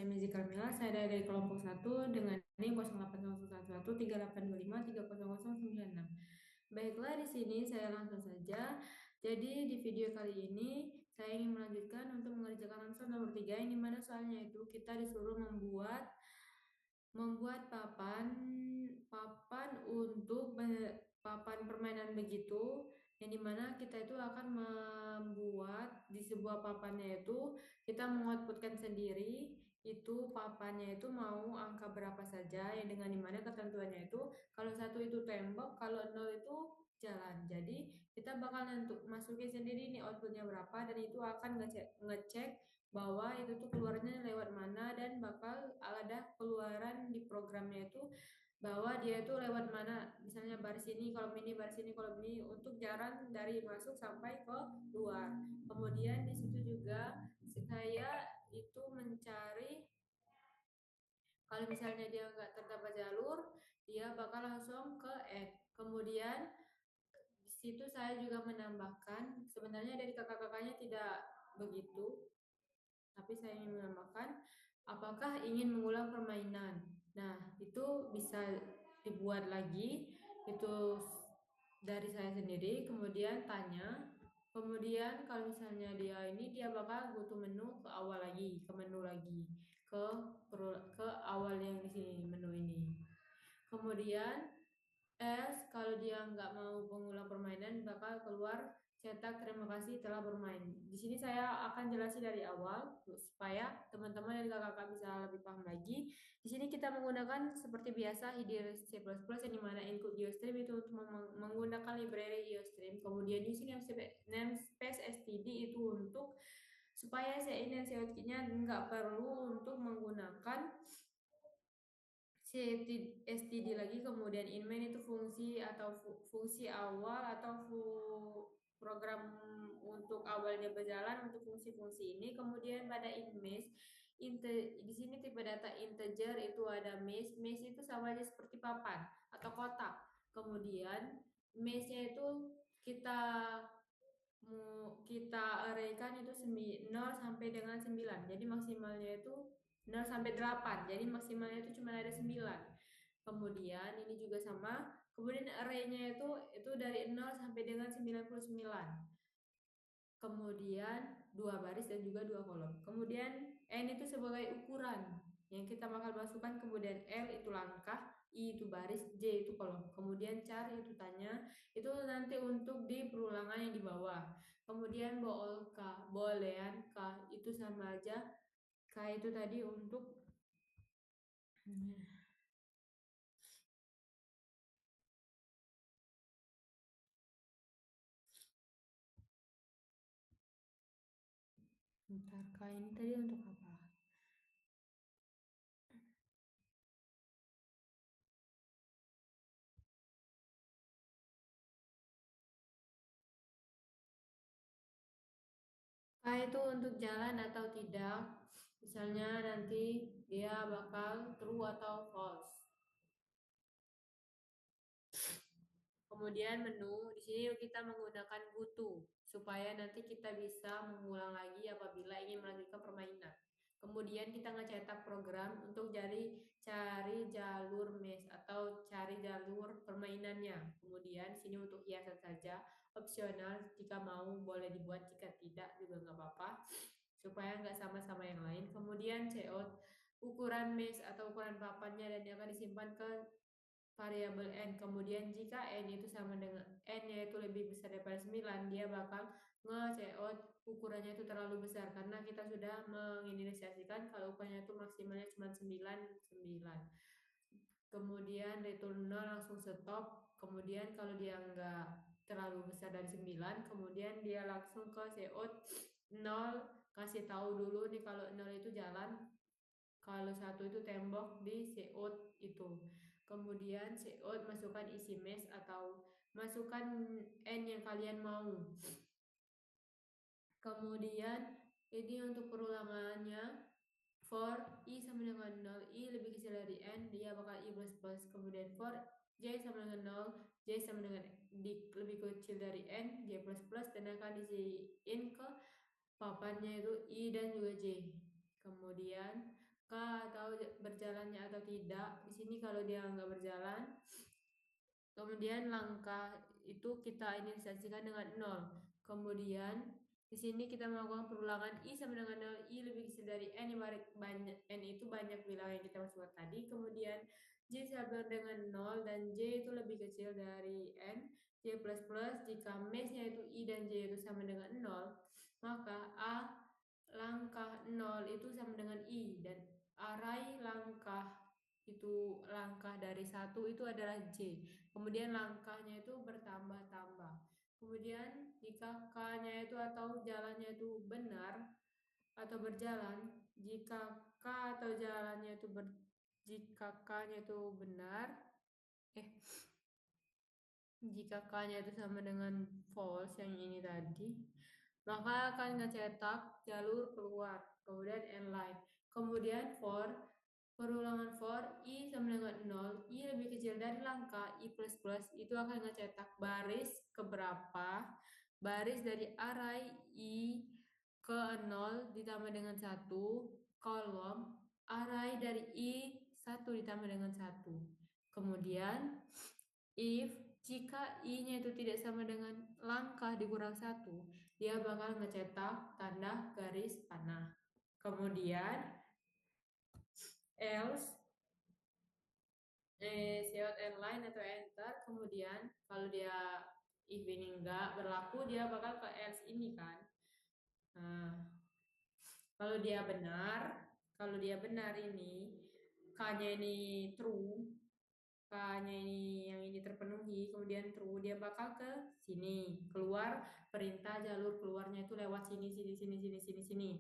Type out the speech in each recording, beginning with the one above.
saya Mizi Karmila, saya dari kelompok 1 dengan NIM 08011382530096. Baiklah, di sini saya langsung saja. Jadi di video kali ini saya ingin melanjutkan untuk mengerjakan soal nomor 3, yang dimana soalnya itu kita disuruh membuat papan papan untuk papan permainan begitu, yang dimana kita itu akan membuat di sebuah papannya itu kita mengoutputkan sendiri itu papannya itu mau angka berapa saja, yang dengan dimana ketentuannya itu kalau satu itu tembok, kalau nol itu jalan. Jadi kita bakal masukin sendiri ini outputnya berapa, dan itu akan ngecek bahwa itu tuh keluarnya lewat mana, dan bakal ada keluaran di programnya itu bahwa dia itu lewat mana, misalnya baris ini kolom ini, baris ini kolom ini, untuk jarak dari masuk sampai ke luar. Kemudian di situ juga saya itu mencari kalau misalnya dia nggak terdapat jalur, dia bakal langsung ke add. Kemudian di situ saya juga menambahkan, sebenarnya dari kakak-kakaknya tidak begitu, tapi saya ingin menambahkan apakah ingin mengulang permainan. Nah, itu bisa dibuat lagi, itu dari saya sendiri, kemudian tanya. Kemudian kalau misalnya dia bakal go to menu, ke awal lagi, ke menu lagi, ke ke awal yang di sini, menu ini. Kemudian kalau dia nggak mau mengulang permainan, bakal keluar cetak terima kasih telah bermain. Di sini saya akan jelasin dari awal supaya teman-teman dan kakak-kakak bisa lebih paham lagi. Di sini kita menggunakan seperti biasa header C++, yang dimana input IOStream itu untuk menggunakan library IOStream. Kemudian di sini namespace std itu untuk supaya CIN dan COT-nya nggak perlu untuk menggunakan std lagi. Kemudian in main itu fungsi atau fungsi awal atau program untuk awalnya berjalan untuk fungsi-fungsi ini. Kemudian pada in mesh, di sini tipe data integer itu ada mesh itu sama aja seperti papan atau kotak. Kemudian meshnya itu kita kita arraykan itu 0 sampai dengan 9. Jadi maksimalnya itu 0 sampai 8. Jadi maksimalnya itu cuma ada 9. Kemudian ini juga sama. Kemudian arraynya itu dari 0 sampai dengan 99. Kemudian dua baris dan juga dua kolom. Kemudian n itu sebagai ukuran yang kita bakal masukkan. Kemudian l itu langkah, I itu baris, J itu kolom. Kemudian char itu tanya, itu nanti untuk di perulangan yang di bawah. Kemudian bool K, boolean K itu sama aja. K itu tadi untuk bentar, K ini tadi untuk apa? K itu untuk jalan atau tidak. Misalnya nanti dia bakal true atau false. Kemudian menu, di sini kita menggunakan butuh supaya nanti kita bisa mengulang lagi apabila ingin melanjutkan permainan. Kemudian kita ngecetak program untuk cari jalur mesh atau cari jalur permainannya. Kemudian sini untuk hiasan saja, opsional, jika mau boleh dibuat, jika tidak juga nggak apa-apa, supaya nggak sama-sama yang lain. Kemudian cout, ukuran mesh atau ukuran papannya, dan yang akan disimpan ke variabel n. Kemudian jika n itu sama dengan n yaitu lebih besar daripada 9, dia bakal nge-cout ukurannya itu terlalu besar, karena kita sudah menginisiasikan kalau ukurannya itu maksimalnya cuma 9. Kemudian return 0 langsung stop. Kemudian kalau dia nggak terlalu besar dari 9, kemudian dia langsung ke cout 0, kasih tahu dulu nih kalau 0 itu jalan, kalau satu itu tembok di cout itu. Kemudian cout masukkan isi mesh atau masukkan n yang kalian mau. Kemudian ini untuk perulangannya, for i sama dengan 0, i lebih kecil dari n, dia bakal i plus plus. Kemudian for j sama dengan 0, j sama dengan lebih kecil dari n, j plus plus, dan akan diisiin ke papannya itu i dan juga j. Kemudian K atau berjalannya atau tidak. Di sini kalau dia nggak berjalan, kemudian langkah itu kita inisiasikan dengan 0. Kemudian di sini kita melakukan perulangan I sama dengan 0, I lebih kecil dari N, banyak, N itu banyak bilangan yang kita masukkan tadi. Kemudian J sama dengan 0 dan J itu lebih kecil dari N. J plus plus, jika match-nya itu I dan J itu sama dengan 0, maka A langkah 0 itu sama dengan I, dan array langkah dari satu itu adalah J. Kemudian langkahnya itu bertambah-tambah. Kemudian jika K-nya itu atau jalannya itu benar atau berjalan, jika K atau jalannya itu jika K-nya itu benar, jika K-nya itu sama dengan false yang ini tadi, maka akan ngecetak jalur keluar. Kemudian inline. Kemudian for perulangan for I sama dengan 0, I lebih kecil dari langkah I plus plus, itu akan ngecetak baris keberapa, baris dari array I ke 0 ditambah dengan 1, kolom array dari I 1 ditambah dengan 1. Kemudian if jika I-nya itu tidak sama dengan langkah dikurang 1, dia bakal ngecetak tanda garis panah. Kemudian else Seot line atau enter. Kemudian kalau dia if ini enggak berlaku, dia bakal ke else ini kan. Nah, kalau dia benar, ini K-nya ini true, K-nya ini yang ini terpenuhi, kemudian true, dia bakal ke sini, keluar perintah jalur keluarnya itu lewat sini sini sini sini sini sini.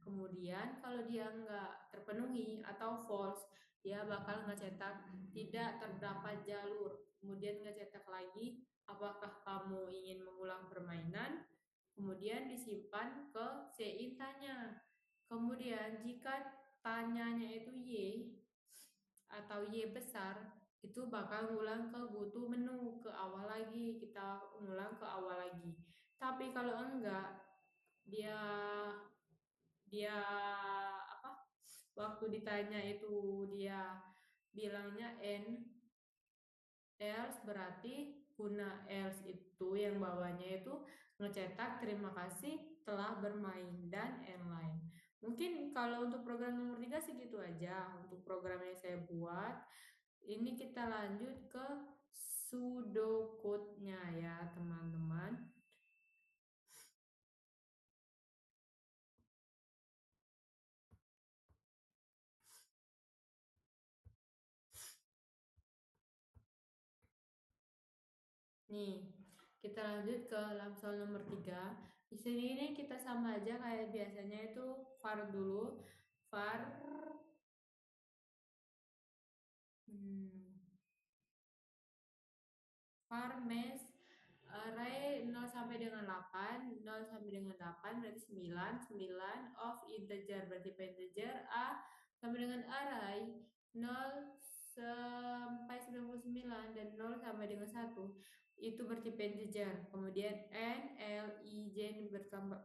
Kemudian kalau dia enggak terpenuhi atau false, dia bakal ngecetak tidak terdapat jalur. Kemudian ngecetak lagi apakah kamu ingin mengulang permainan, kemudian disimpan ke sein tanya. Kemudian jika tanyanya itu Y atau Y besar, itu bakal ngulang ke goto menu, ke awal lagi, kita ngulang ke awal lagi. Tapi kalau enggak, dia dia apa? Waktu ditanya itu dia bilangnya N, else berarti guna else itu yang bawahnya itu ngecetak terima kasih telah bermain dan lain-lain. Mungkin kalau untuk program nomor 3 segitu aja untuk program yang saya buat. Ini kita lanjut ke pseudocode-nya ya teman-teman. Nih, kita lanjut ke soal nomor 3. Di sini ini kita sama aja kayak biasanya itu var dulu. Var hmm, var mes array 0 sampai dengan 8, 0 sampai dengan 8 berarti 9, 9 of integer berarti integer A sampai dengan array 0 sampai 99 dan 0 sampai dengan 1 itu bertipe integer. Kemudian N, L, I, J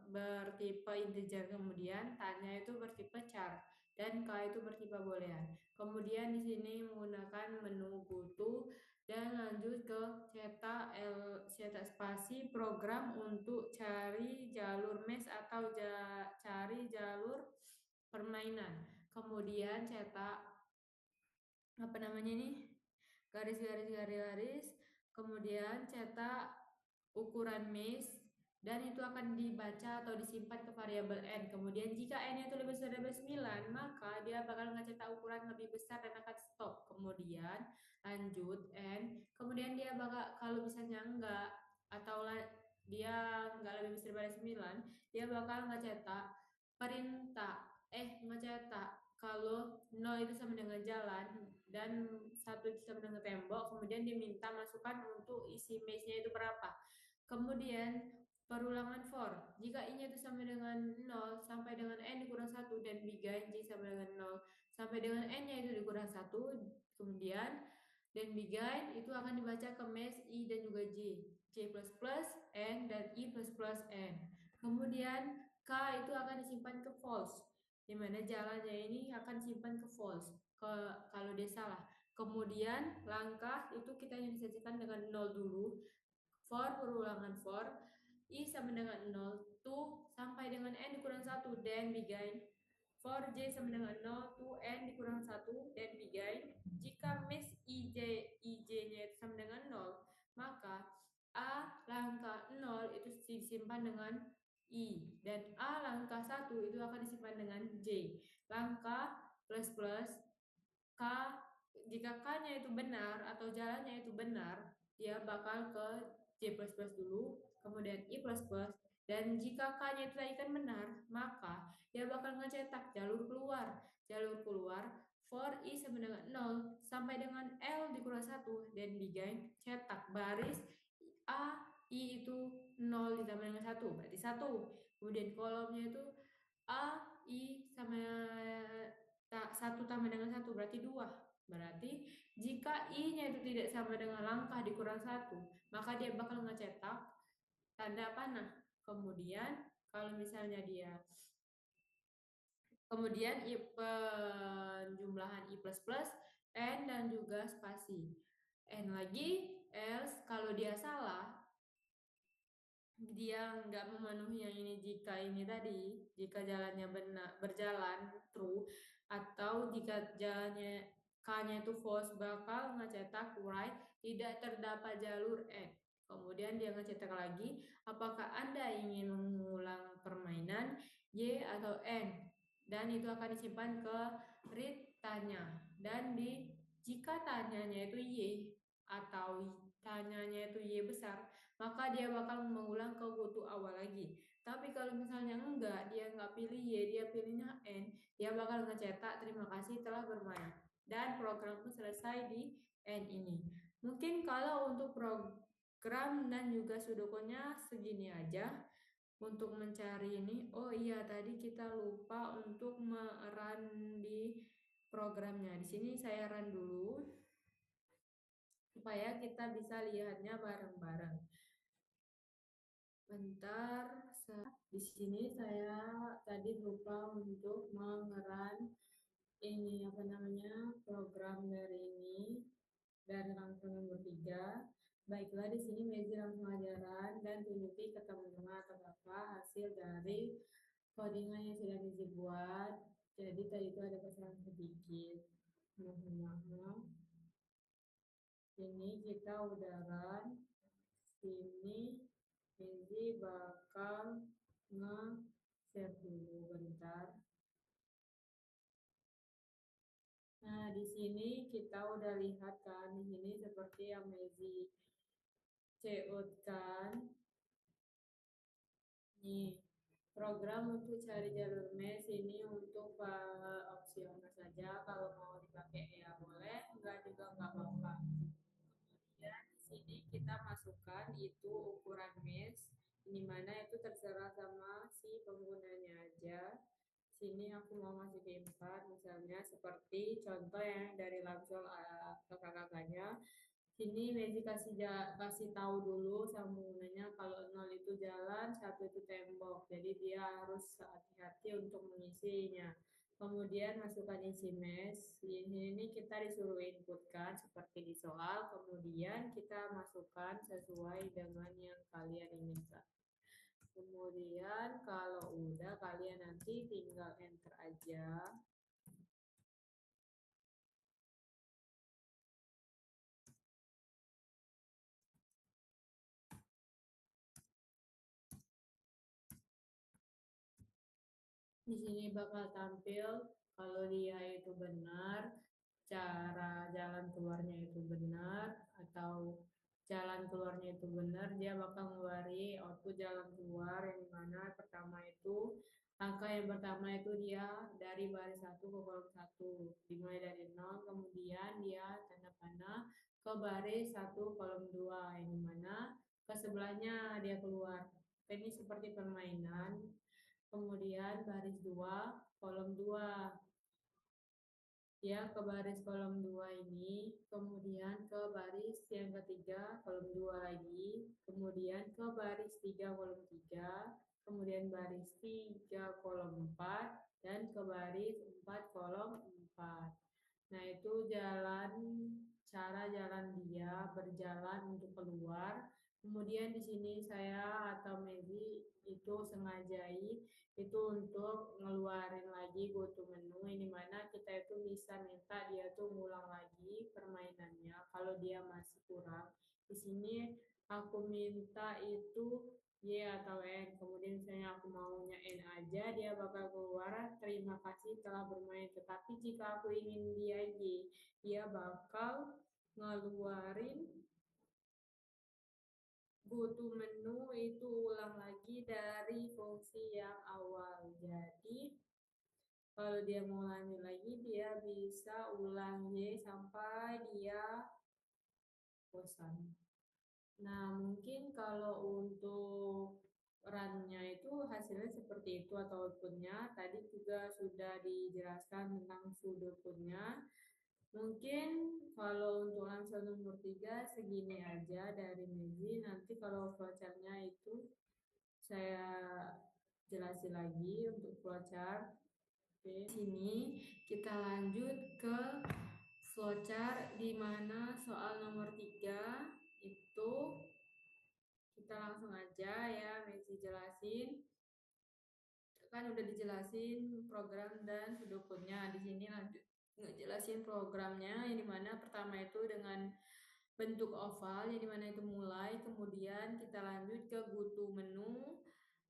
bertipe integer. Kemudian tanya itu bertipe char dan K itu bertipe boolean. Kemudian di sini menggunakan menu goto dan lanjut ke cetak spasi program untuk cari jalur mesh atau cari jalur permainan. Kemudian cetak apa namanya ini, garis, kemudian cetak ukuran mesh dan itu akan dibaca atau disimpan ke variabel n. Kemudian jika n itu lebih besar dari 9, maka dia bakal ngecetak ukuran lebih besar dan akan stop. Kemudian lanjut n, kemudian dia bakal kalau misalnya enggak atau dia enggak lebih besar dari 9, dia bakal ngecetak perintah ngecetak kalau 0 itu sama dengan jalan dan 1 itu sama dengan tembok, kemudian diminta masukkan untuk isi mesh-nya itu berapa. Kemudian perulangan for, jika I-nya itu sama dengan 0 sampai dengan N dikurang 1 dan bigain J sama dengan 0 sampai dengan N-nya itu dikurang 1, kemudian dan bigain itu akan dibaca ke mesh I dan juga J, J plus plus N dan I plus plus N. Kemudian K itu akan disimpan ke false. di mana jalannya ini akan simpan ke false kalau dia salah. Kemudian langkah itu kita yang disajikan dengan 0 dulu. For perulangan for I sama dengan 0 to sampai dengan N dikurang 1 dan begin. For J sama dengan 0 to N dikurang 1 dan begin. Jika miss IJ-nya itu sama dengan 0, maka A langkah 0 itu disimpan dengan I dan A langkah 1 itu akan disimpan dengan J. Langkah plus plus K, jika K-nya itu benar atau jalannya itu benar, dia bakal ke J++ dulu, kemudian I++, dan jika K-nya itu tadi kan benar, maka dia bakal ngecetak jalur keluar. Jalur keluar for I sama dengan 0 sampai dengan L dikurang 1 dan begin cetak baris A I itu 0 ditambah dengan 1 berarti 1. Kemudian kolomnya itu A I sama 1 tambah dengan 1 berarti 2. Berarti jika I-nya itu tidak sama dengan langkah dikurang 1, maka dia bakal ngecetak tanda panah. Kemudian kalau misalnya dia kemudian penjumlahan I++, N dan juga spasi. N lagi, else kalau dia salah, dia nggak memenuhi yang ini jika ini tadi, jika jalannya benar berjalan true, atau jika jalannya K-nya itu false bakal ngecetak right tidak terdapat jalur N. Kemudian dia ngecetak lagi apakah Anda ingin mengulang permainan Y atau N, dan itu akan disimpan ke read tanya, dan jika tanyanya itu Y atau tanyanya itu Y besar, maka dia bakal mengulang ke goto awal lagi. Tapi kalau misalnya enggak, dia nggak pilih Y, dia pilihnya N, dia bakal ngecetak terima kasih telah bermain. Dan program pun selesai di N ini. Mungkin kalau untuk program dan juga sudokunya segini aja untuk mencari ini. Oh iya, tadi kita lupa untuk merun di programnya. Di sini saya run dulu supaya kita bisa lihatnya bareng-bareng. Bentar, di sini saya tadi lupa untuk mengeran ini apa namanya program dari ini dan langsung nomor 3. Baiklah, di sini Mezi langsung ajaran dan tunjuki ke teman-teman atau apa hasil dari codingan yang sudah Mezi buat. Jadi tadi itu ada kesalahan sedikit. Mohon maaf. Ini kita udah run. Sini Mezi bakal nge-save dulu bentar. Nah, di sini kita udah lihat kan, di sini seperti yang Mezi CO kan. Nih, program untuk cari jalur mes ini untuk opsional saja. Kalau mau dipakai ya boleh, enggak juga enggak apa-apa. Kemudian di sini kita masukkan itu ukuran mes, di mana itu terserah sama si penggunanya aja. Sini aku mau masukin 4 misalnya seperti contoh yang dari Lamsol ke kakaknya. Sini Mezi kasih tahu dulu sama penggunanya kalau 0 itu jalan, 1 itu tembok. Jadi dia harus hati-hati untuk mengisinya. Kemudian masukkan isi mes. Di sini kita disuruh inputkan seperti di soal. Kemudian kita masukkan sesuai dengan yang kalian inginkan. Kemudian kalau udah kalian nanti tinggal enter aja. Di sini bakal tampil kalau dia itu benar, cara jalan keluarnya itu benar, atau jalan keluarnya itu benar, dia bakal ngeluari output jalan keluar yang mana pertama itu angka yang pertama itu dia dari baris 1 ke kolom 1 dimulai dari 0, kemudian dia tanda panah ke baris 1 kolom 2 yang mana ke sebelahnya dia keluar. Ini seperti permainan. Kemudian baris 2 kolom 2 ya, ke baris kolom 2 ini, kemudian ke baris yang ketiga kolom 2 lagi, kemudian ke baris 3 kolom 3, kemudian baris 3 kolom 4 dan ke baris 4 kolom 4. Nah, itu cara jalan dia berjalan untuk keluar. Kemudian di sini saya atau Megi itu sengajai itu untuk ngeluarin lagi GoTo menu, ini mana kita itu bisa minta dia tuh ngulang lagi permainannya kalau dia masih kurang. Di sini aku minta itu Y atau N, kemudian misalnya aku maunya N aja, dia bakal keluar terima kasih telah bermain. Tetapi jika aku ingin dia Y, dia bakal ngeluarin GoTo menu itu ulang lagi dari fungsi yang awal. Jadi kalau dia mau lanjut lagi, dia bisa ulang Y sampai dia bosan. Nah, mungkin kalau untuk runnya itu hasilnya seperti itu atau outputnya. Tadi juga sudah dijelaskan tentang sudutnya. Mungkin kalau untuk langsung nomor 3 segini aja dari Megi. Nanti kalau flowchartnya itu saya jelasin lagi untuk flowchart. Oke, sini kita lanjut ke flowchart di mana soal nomor 3 itu kita langsung aja ya Messi jelasin. Kan udah dijelasin program dan pendukungnya. Di sini lanjut ngejelasin programnya yang dimana pertama itu dengan bentuk oval yang dimana itu mulai, kemudian kita lanjut ke GoTo menu,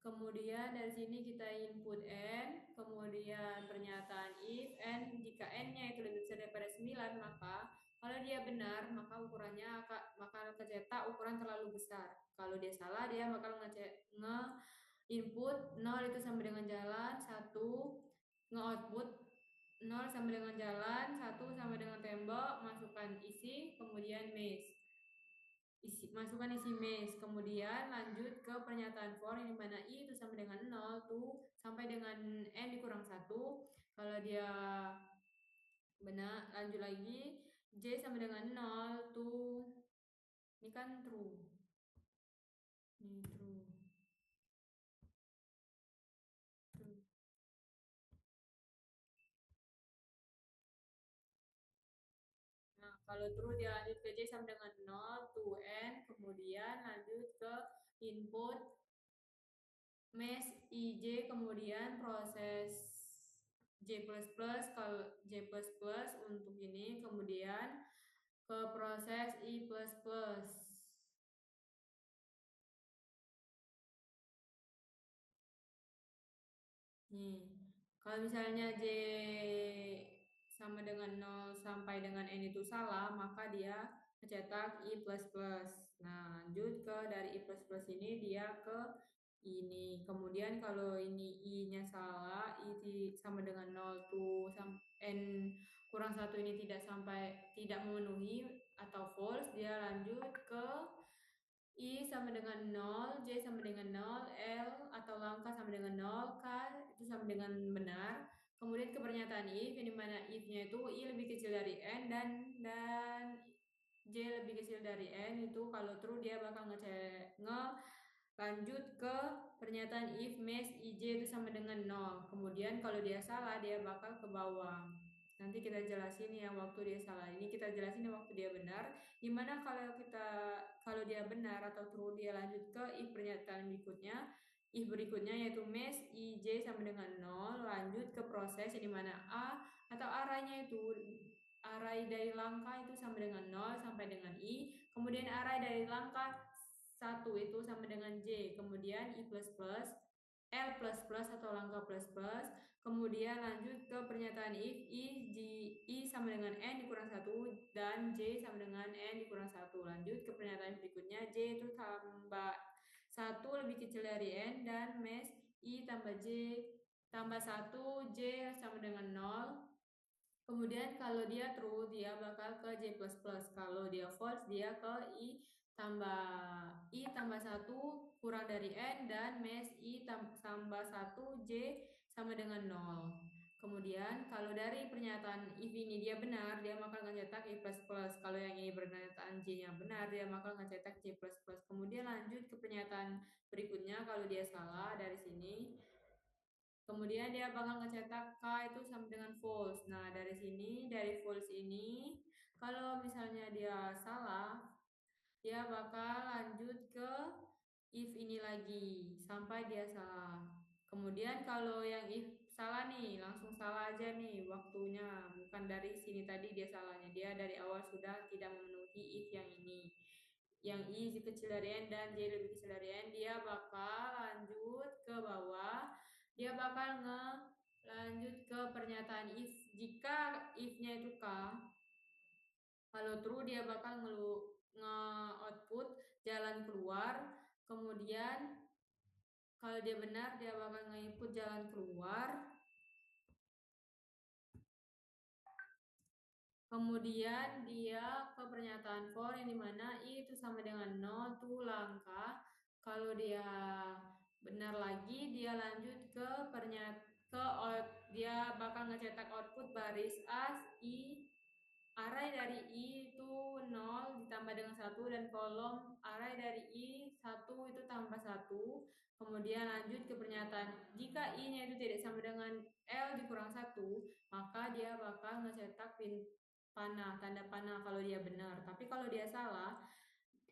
kemudian dari sini kita input n, kemudian pernyataan if n, jika n-nya itu lebih besar daripada 9 maka kalau dia benar maka ukurannya akan kecetak ukuran terlalu besar. Kalau dia salah dia bakal input 0 itu sama dengan jalan, 1 nge-output 0 sama dengan jalan, 1 sama dengan tembok, masukkan isi, kemudian maze. Masukkan isi maze, kemudian lanjut ke pernyataan for yang dimana i itu sama dengan 0 tuh sampai dengan n dikurang 1. Kalau dia benar, lanjut lagi j sama dengan 0 tuh ini kan true. Ini true. True. Nah, kalau true dia lanjut ke J sama dengan 0 to N, kemudian lanjut ke input mesh IJ, kemudian proses J++, kalau J++ untuk ini, kemudian ke proses I++. Nih, kalau misalnya J sama dengan 0 sampai dengan N itu salah, maka dia mencetak I++. Nah, lanjut ke dari I++ ini dia ke ini. Kemudian kalau ini I-nya salah, I sama dengan 0 tuh N kurang 1 ini tidak memenuhi atau false, dia lanjut ke I sama dengan 0, J sama dengan 0, L atau langkah sama dengan 0, K itu sama dengan benar. Kemudian ke pernyataan if, yang dimana if-nya itu I lebih kecil dari N dan J lebih kecil dari N, itu kalau true dia bakal lanjut ke pernyataan if mesh IJ itu sama dengan 0. Kemudian kalau dia salah dia bakal ke bawah. Nanti kita jelasin ya waktu dia salah. Ini kita jelasin ya waktu dia benar. Gimana kalau dia benar atau true dia lanjut ke if pernyataan berikutnya. If berikutnya yaitu mesh IJ sama dengan 0, lanjut ke proses yang dimana A atau arraynya itu array dari langkah itu sama dengan 0 sampai dengan I, kemudian array dari langkah 1 itu sama dengan J, kemudian I++, L++ atau langkah plus plus, kemudian lanjut ke pernyataan if I sama dengan N dikurang 1 dan J sama dengan N dikurang 1. Lanjut ke pernyataan berikutnya, J itu tambah 1 lebih kecil dari N dan mesh I tambah J tambah 1, J sama dengan 0. Kemudian kalau dia true dia bakal ke J++, kalau dia false dia ke I tambah 1 kurang dari N dan mesh I tambah 1 J sama dengan 0. Kemudian kalau dari pernyataan if ini dia benar, dia bakal ngecetak i plus plus. Kalau yang ini pernyataan j-nya benar, dia bakal ngecetak j plus plus. Kemudian lanjut ke pernyataan berikutnya kalau dia salah dari sini. Kemudian dia bakal ngecetak K itu sama dengan false. Nah, dari sini, dari false ini, kalau misalnya dia salah, dia bakal lanjut ke if ini lagi sampai dia salah. Kemudian kalau yang if salah nih, langsung salah aja nih waktunya. Bukan dari sini tadi dia salahnya. Dia dari awal sudah tidak memenuhi if yang ini. Yang I kecil dari N dan J lebih kecil dari N, dia bakal lanjut ke bawah. Dia bakal lanjut ke pernyataan if. Jika if-nya itu K, kalau true dia bakal nge-output jalan keluar. Kemudian kalau dia benar dia bakal nge-input jalan keluar. Kemudian dia ke pernyataan for yang dimana I itu sama dengan 0 tuh langkah. Kalau dia benar lagi dia lanjut ke dia bakal ngecetak output baris as I. Array dari I itu 0 ditambah dengan 1 dan kolom array dari I 1 itu tambah 1. Kemudian lanjut ke pernyataan jika I-nya itu tidak sama dengan L dikurang 1, maka dia bakal ngecetak panah, tanda panah kalau dia benar. Tapi kalau dia salah,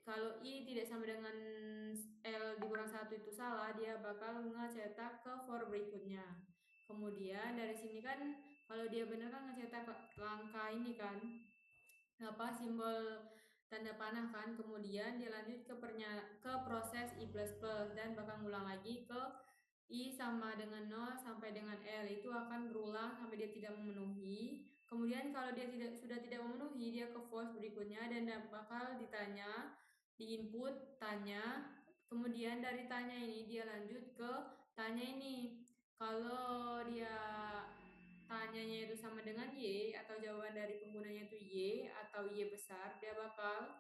kalau I tidak sama dengan L dikurang 1 itu salah, dia bakal ngecetak ke for berikutnya. Kemudian dari sini kan kalau dia benar kan ngecetak langkah ini kan apa simbol tanda panah kan, kemudian dia lanjut ke proses I++ dan bakal ngulang lagi ke I sama dengan 0 sampai dengan L itu akan berulang sampai dia tidak memenuhi. Kemudian kalau dia sudah tidak memenuhi, dia ke false berikutnya dan bakal ditanya, di input tanya. Kemudian dari tanya ini dia lanjut ke tanya ini. Kalau dia tanyanya itu sama dengan Y atau jawaban dari penggunanya itu Y atau Y besar, dia bakal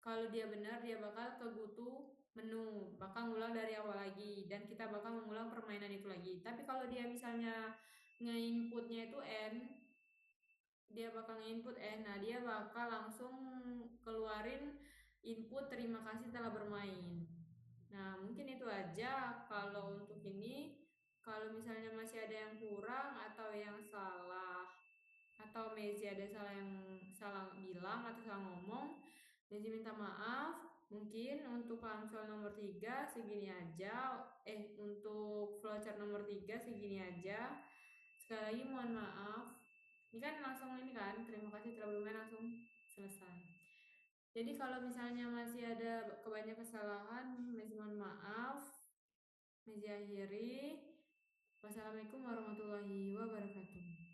kalau dia benar dia bakal ke GoTo menu, bakal ngulang dari awal lagi dan kita bakal mengulang permainan itu lagi. Tapi kalau dia misalnya nge-inputnya itu N, dia bakal nge-input N, nah dia bakal langsung keluarin input terima kasih telah bermain. Nah, mungkin itu aja kalau untuk ini. Kalau misalnya masih ada yang kurang atau yang salah atau Mezi ada salah yang salah bilang atau salah ngomong, Mezi minta maaf. Mungkin untuk Pamsel nomor 3 segini aja. Untuk flowchart nomor 3 segini aja. Sekali lagi mohon maaf. Ini kan langsung ini kan, terima kasih telah bermain langsung selesai. Jadi kalau misalnya masih ada kebanyakan kesalahan, Mezi mohon maaf. Mezi akhiri. Wassalamualaikum warahmatullahi wabarakatuh.